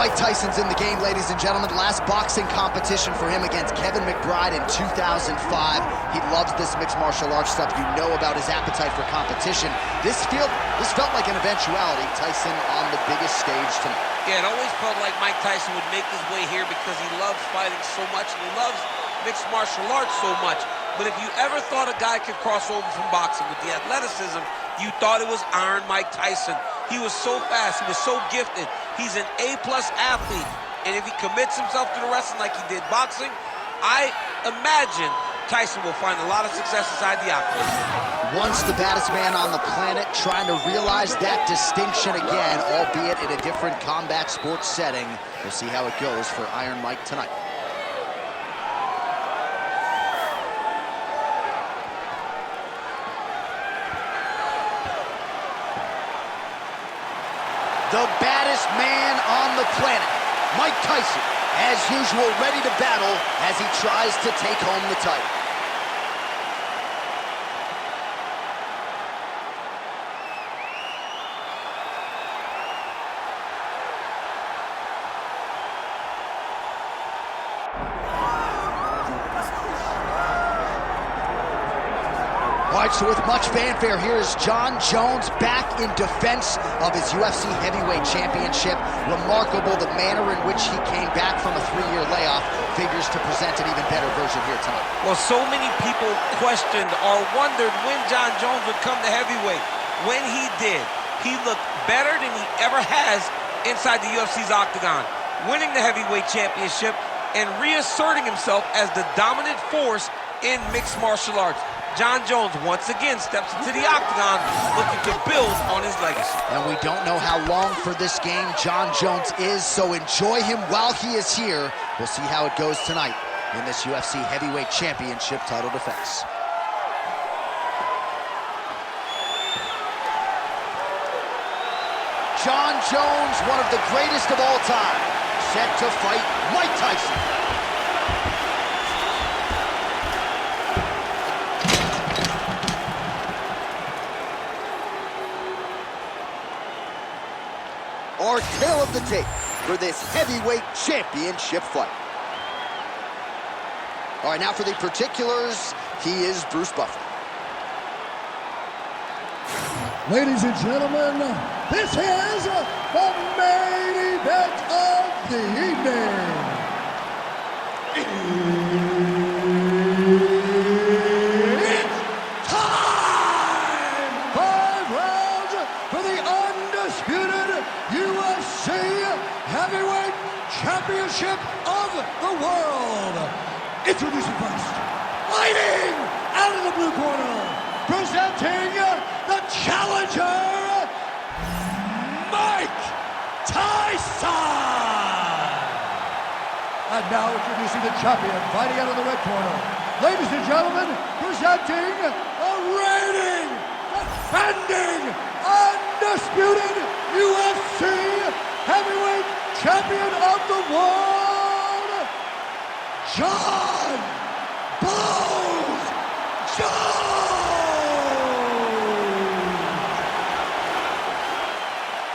Mike Tyson's in the game, ladies and gentlemen. Last boxing competition for him against Kevin McBride in 2005. He loves this mixed martial arts stuff. You know about his appetite for competition. This felt like an eventuality. Tyson on the biggest stage tonight. Yeah, it always felt like Mike Tyson would make his way here because he loves fighting so much and he loves mixed martial arts so much. But if you ever thought a guy could cross over from boxing with the athleticism, you thought it was Iron Mike Tyson. He was so fast, he was so gifted. He's an A-plus athlete. And if he commits himself to the wrestling like he did boxing, I imagine Tyson will find a lot of success inside the octagon. Once the baddest man on the planet, trying to realize that distinction again, albeit in a different combat sports setting. We'll see how it goes for Iron Mike tonight. The baddest man on the planet, Mike Tyson, as usual, ready to battle as he tries to take home the title. All right, so with much fanfare, here's Jon Jones back in defense of his UFC heavyweight championship. Remarkable the manner in which he came back from a 3-year layoff. Figures to present an even better version here tonight. Well, so many people questioned or wondered when Jon Jones would come to heavyweight. When he did, he looked better than he ever has inside the UFC's octagon, winning the heavyweight championship and reasserting himself as the dominant force in mixed martial arts. Jon Jones once again steps into the octagon looking to build on his legacy. And we don't know how long for this game Jon Jones is, so enjoy him while he is here. We'll see how it goes tonight in this UFC heavyweight championship title defense. Jon Jones, one of the greatest of all time, set to fight Mike Tyson. Our tale of the tape for this heavyweight championship fight. All right, now for the particulars, he is Bruce Buffer. Ladies and gentlemen, this is the main event of the evening. It's time! 5 rounds for the undisputed UFC Heavyweight Championship of the world. Introducing first, fighting out of the blue corner, presenting the challenger, Mike Tyson. And now introducing the champion, fighting out of the red corner. Ladies and gentlemen, presenting the reigning, defending, undisputed UFC Heavyweight Champion of the world, Jon Bones Jones.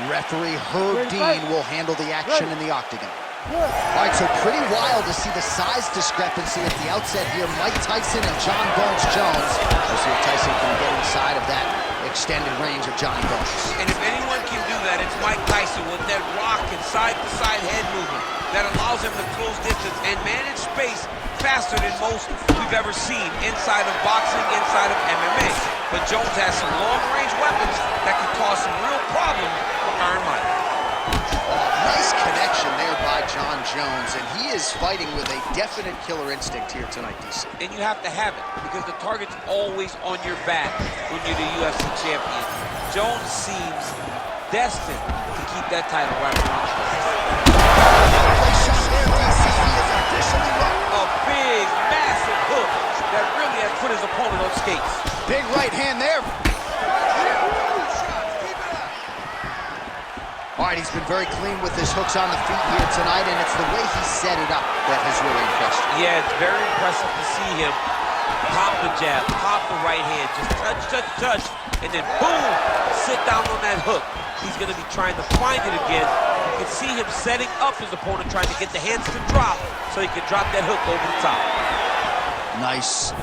Referee Herb Dean will handle the action in the octagon. All right, so pretty wild to see the size discrepancy at the outset here. Mike Tyson and Jon Bones Jones. We'll see if Tyson can get inside of that extended range of Johnny Bones. And if anyone can do that, it's Mike Tyson with that rock and side-to-side head movement that allows him to close distance and manage space faster than most we've ever seen inside of boxing, inside of MMA. But Jones has some long-range weapons that can cause some real problems for Iron Mike. Nice connection there by Jon Jones, and he is fighting with a definite killer instinct here tonight, DC. And you have to have it, because the target's always on your back when you're the UFC champion. Jones seems destined to keep that title right around his waist. A big, massive hook that really has put his opponent on skates. Big right hand there. All right, he's been very clean with his hooks on the feet here tonight, and it's the way he set it up that has really impressed you. Yeah, it's very impressive to see him pop the jab, pop the right hand, just touch, touch, touch, and then boom, sit down on that hook. He's going to be trying to find it again can see him setting up his opponent, trying to get the hands to drop so he can drop that hook over the top. Nice.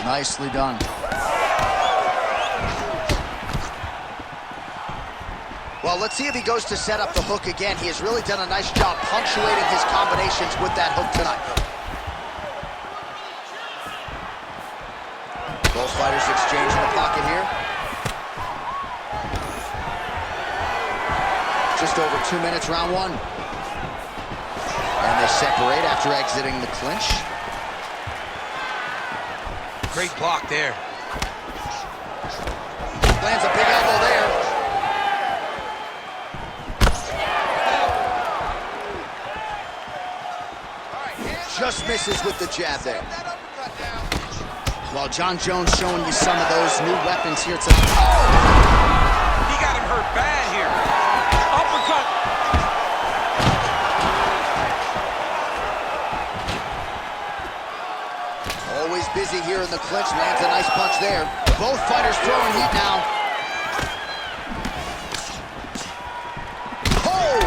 Nicely done. Well, let's see if he goes to set up the hook again. He has really done a nice job punctuating his combinations with that hook tonight. Both fighters exchange in the pocket here. Just over 2 minutes, round one. And they separate after exiting the clinch. Great block there. Lands a big elbow there. Just misses with the jab there. While John Jones showing you some of those new weapons here tonight. He got him hurt bad here. Uppercut. Always busy here in the clinch. Lands a nice punch there. Both fighters throwing heat now. Oh!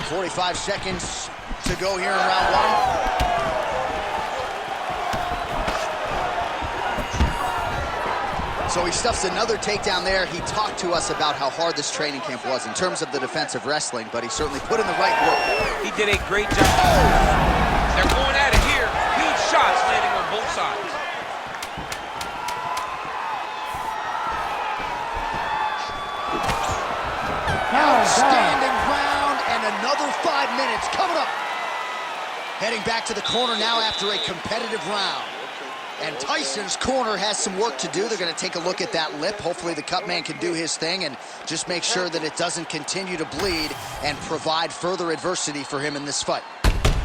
45 seconds to go here in round one. So he stuffs another takedown there. He talked to us about how hard this training camp was in terms of the defensive wrestling, but he certainly put in the right work. He did a great job. Oh. They're going at it here. Huge shots landing on both sides. Outstanding round, and another 5 minutes coming up. Heading back to the corner now after a competitive round. And Tyson's corner has some work to do. They're going to take a look at that lip. Hopefully the cut man can do his thing and just make sure that it doesn't continue to bleed and provide further adversity for him in this fight.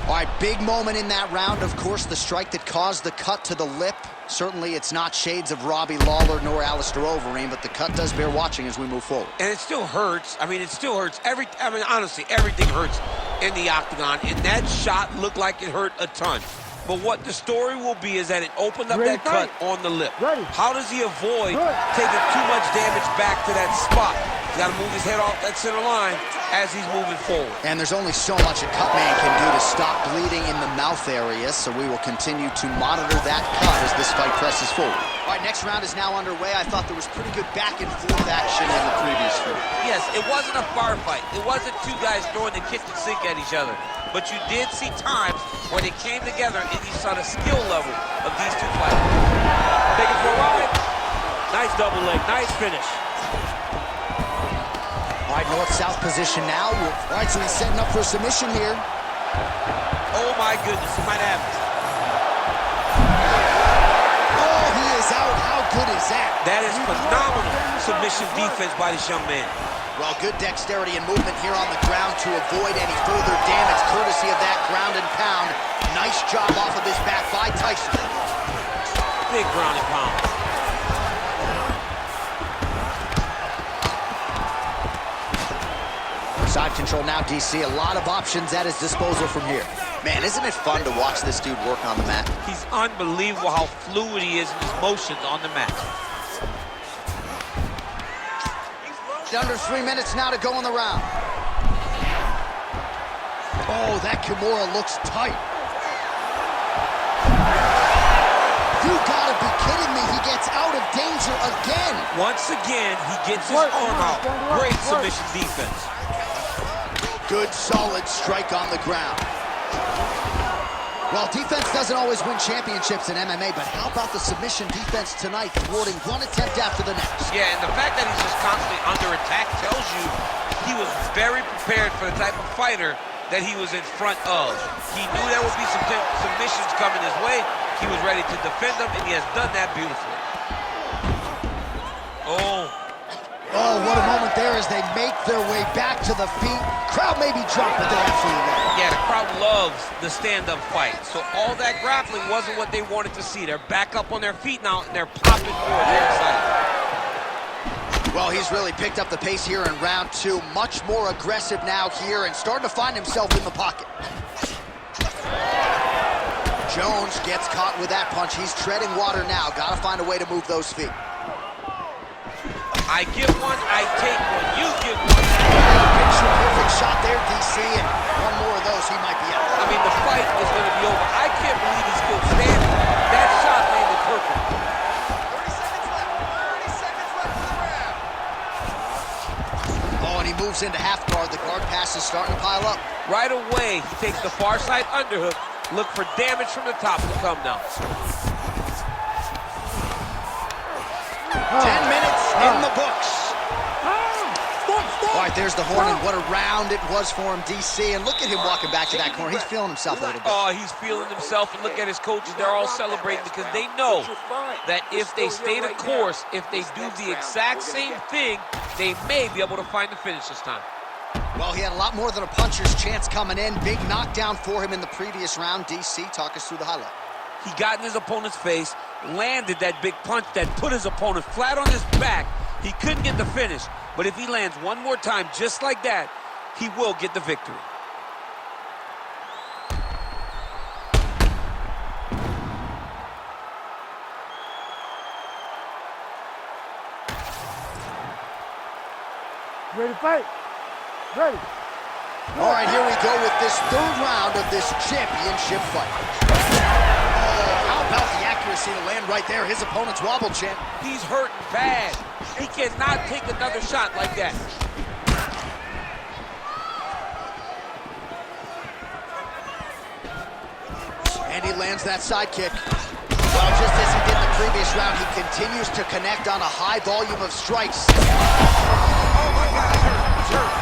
All right, big moment in that round, of course, the strike that caused the cut to the lip. Certainly it's not shades of Robbie Lawler nor Alistair Overeem, but the cut does bear watching as we move forward. And it still hurts. I mean, it still hurts. Honestly, everything hurts in the octagon, and that shot looked like it hurt a ton. But what the story will be is that it opened up that cut on the lip. How does he avoid taking too much damage back to that spot? He's got to move his head off that center line as he's moving forward. And there's only so much a cut man can do to stop bleeding in the mouth area, so we will continue to monitor that cut as this fight presses forward. All right, next round is now underway. I thought there was pretty good back and forth action in the previous fight. Yes, it wasn't a bar fight. It wasn't two guys throwing the kitchen sink at each other. But you did see times when they came together and you saw the skill level of these two fighters. Take it for a ride. Nice double leg, nice finish. All right, north-south position now. All right, so he's setting up for a submission here. Oh my goodness, he might have it. Oh, he is out. How good is that? That is phenomenal submission defense by this young man. Well, good dexterity and movement here on the ground to avoid any further damage, courtesy of that ground and pound. Nice job off of his back by Tyson. Big ground and pound. Side control now, DC. A lot of options at his disposal from here. Man, isn't it fun to watch this dude work on the mat? He's unbelievable how fluid he is in his motions on the mat. Under 3 minutes now to go in the round. Oh, that Kimura looks tight. You gotta be kidding me. He gets out of danger again. Once again, he gets his arm out. Great submission defense. Good, solid strike on the ground. Well, defense doesn't always win championships in MMA, but how about the submission defense tonight, thwarting one attempt after the next? Yeah, and the fact that he's just constantly under attack tells you he was very prepared for the type of fighter that he was in front of. He knew there would be some submissions coming his way. He was ready to defend them, and he has done that beautifully. Oh, what a moment there as they make their way back to the feet. Crowd may be drunk, but they're absolutely ready. Yeah, the crowd loves the stand-up fight. So all that grappling wasn't what they wanted to see. They're back up on their feet now, and they're popping forward. They're excited. Well, he's really picked up the pace here in round two. Much more aggressive now here and starting to find himself in the pocket. Jones gets caught with that punch. He's treading water now. Got to find a way to move those feet. I give one, I take one. You give one. Picture perfect shot there, DC, and one more of those, he might be out. I mean, the fight is going to be over. I can't believe he's still standing. That shot landed perfect. 30 seconds left. 30 seconds left for the round. Oh, and he moves into half guard. The guard pass is starting to pile up. Right away, he takes the far side underhook. Look for damage from the top to come now. 10 minutes in the books. All right, there's the horn, and what a round it was for him, DC. And look at him walking back to that corner. He's feeling himself a little bit. Oh, he's feeling himself, and look at his coaches. They're all celebrating because they know that if they stay the course, if they do the exact same thing, they may be able to find the finish this time. Well, he had a lot more than a puncher's chance coming in. Big knockdown for him in the previous round. DC, talk us through the highlight. He got in his opponent's face, landed that big punch that put his opponent flat on his back. He couldn't get the finish, but if he lands one more time just like that, he will get the victory. Ready to fight? Ready. All right, here we go with this third round of this championship fight. Oh, how about the accuracy to land right there? His opponent's wobble, champ. He's hurting bad. He cannot take another shot like that. And he lands that side kick. Well, just as he did in the previous round, he continues to connect on a high volume of strikes. Oh my God, he's hurt.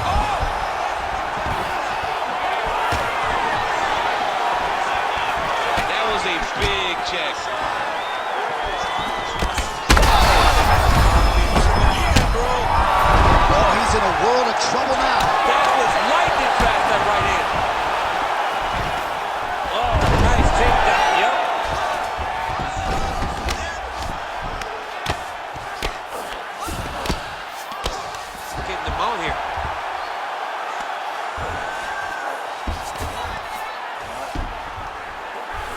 That was a big check. Oh, he's in a world of trouble now. That was lightning fast, that right hand. Oh, nice takedown, yep. Getting them out here.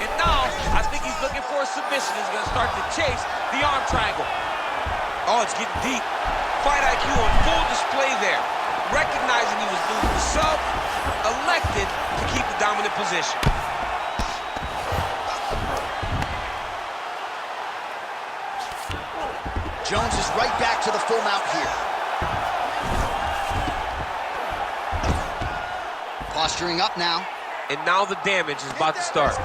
And now, I think he's looking for a submission. He's going to start to chase the arm triangle. Oh, it's getting deep. Fight IQ on full display there. Recognizing he was losing the sub, elected to keep the dominant position. Jones is right back to the full mount here. Posturing up now. And now the damage is about to start.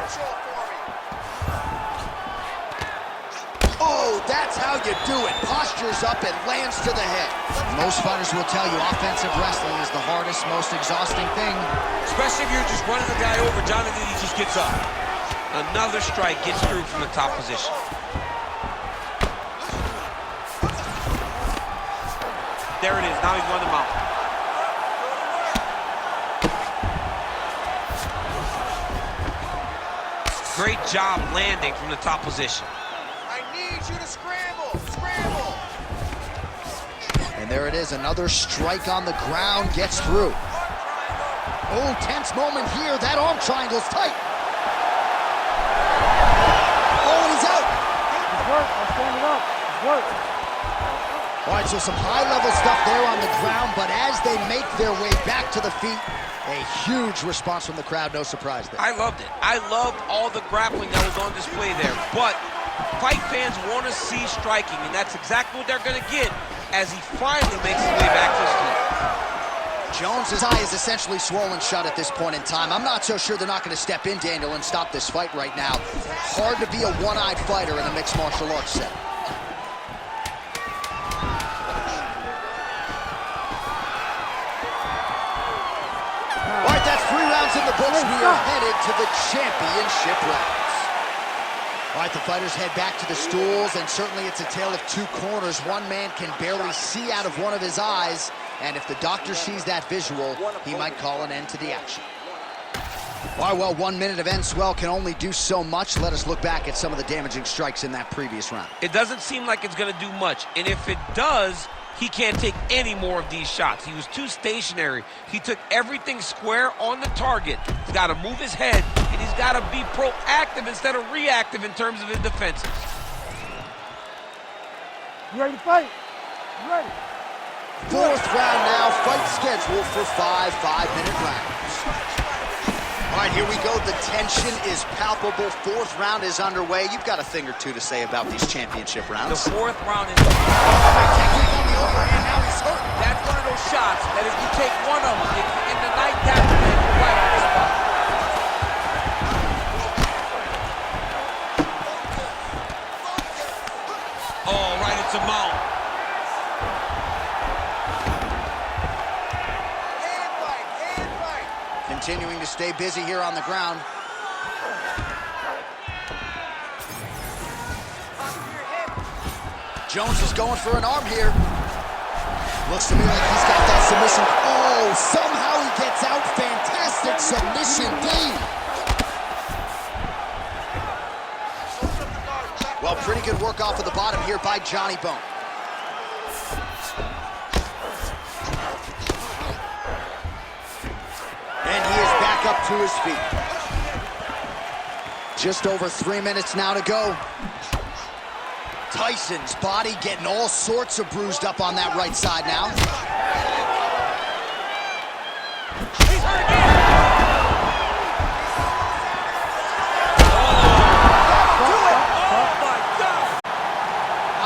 Oh, that's how you do it. Postures up and lands to the head. Most fighters will tell you offensive wrestling is the hardest, most exhausting thing. Especially if you're just running the guy over. Jonathan, he just gets up. Another strike gets through from the top position. There it is. Now he's running him out. Great job landing from the top position. I need you to scramble. Scramble. And there it is, another strike on the ground gets through. Oh, tense moment here. That arm triangle's tight. Oh, and he's out. It's work. I'm standing up. It's work. All right, so some high-level stuff there on the ground, but as they make their way back to the feet, a huge response from the crowd, no surprise there. I loved it. I loved all the grappling that was on display there. But fight fans want to see striking, and that's exactly what they're going to get as he finally makes his way back to his feet. Jones's eye is essentially swollen shut at this point in time. I'm not so sure they're not going to step in, Daniel, and stop this fight right now. Hard to be a one-eyed fighter in a mixed martial arts set. All right, that's 3 rounds in the books. We are headed to the championship rounds. All right, the fighters head back to the stools, and certainly it's a tale of two corners. One man can barely see out of one of his eyes, and if the doctor sees that visual, he might call an end to the action. All right, well, 1 minute of end swell can only do so much. Let us look back at some of the damaging strikes in that previous round. It doesn't seem like it's going to do much, and if it does, he can't take any more of these shots. He was too stationary. He took everything square on the target. He's got to move his head, and he's got to be proactive instead of reactive in terms of his defenses. You ready to fight? You ready? Fourth round now, fight scheduled for 5 5-minute rounds. All right, here we go. The tension is palpable. Fourth round is underway. You've got a thing or two to say about these championship rounds. The fourth round is... Technique on the overhand, now he's hurt. That's one of those shots that if you take one of them, if in the night that one, right on the spot. Oh, right into mount. Hand fight. Continuing to stay busy here on the ground. Jones is going for an arm here. Looks to me like he's got that submission. Oh, somehow he gets out. Fantastic submission D. Well, pretty good work off of the bottom here by Johnny Bone. And he is back up to his feet. Just over 3 minutes now to go. Tyson's body getting all sorts of bruised up on that right side now. He's hurt again. Oh my God.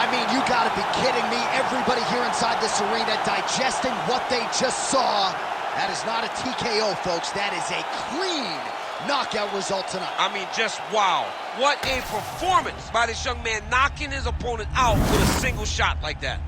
I mean, you gotta be kidding me. Everybody here inside this arena digesting what they just saw. That is not a TKO, folks. That is a clean knockout result tonight. I mean, just wow. What a performance by this young man, knocking his opponent out with a single shot like that.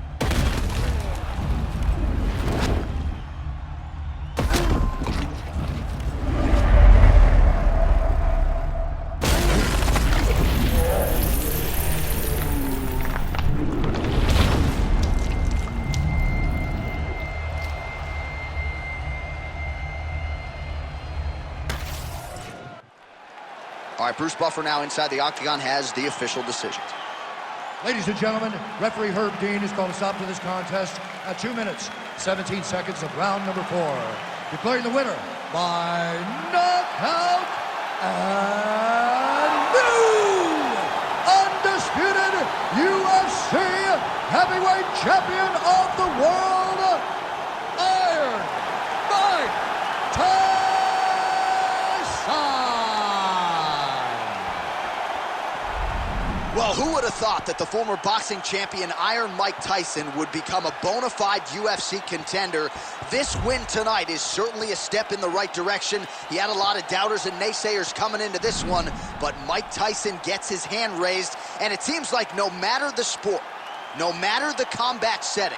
All right, Bruce Buffer now inside the octagon has the official decisions. Ladies and gentlemen, referee Herb Dean has called a stop to this contest at 2 minutes, 17 seconds of round number 4. Declaring the winner by knockout and new undisputed UFC heavyweight champion of the world, Iron Mike Tyson. Well, who would have thought that the former boxing champion Iron Mike Tyson would become a bona fide UFC contender? This win tonight is certainly a step in the right direction. He had a lot of doubters and naysayers coming into this one, but Mike Tyson gets his hand raised, and it seems like no matter the sport, no matter the combat setting,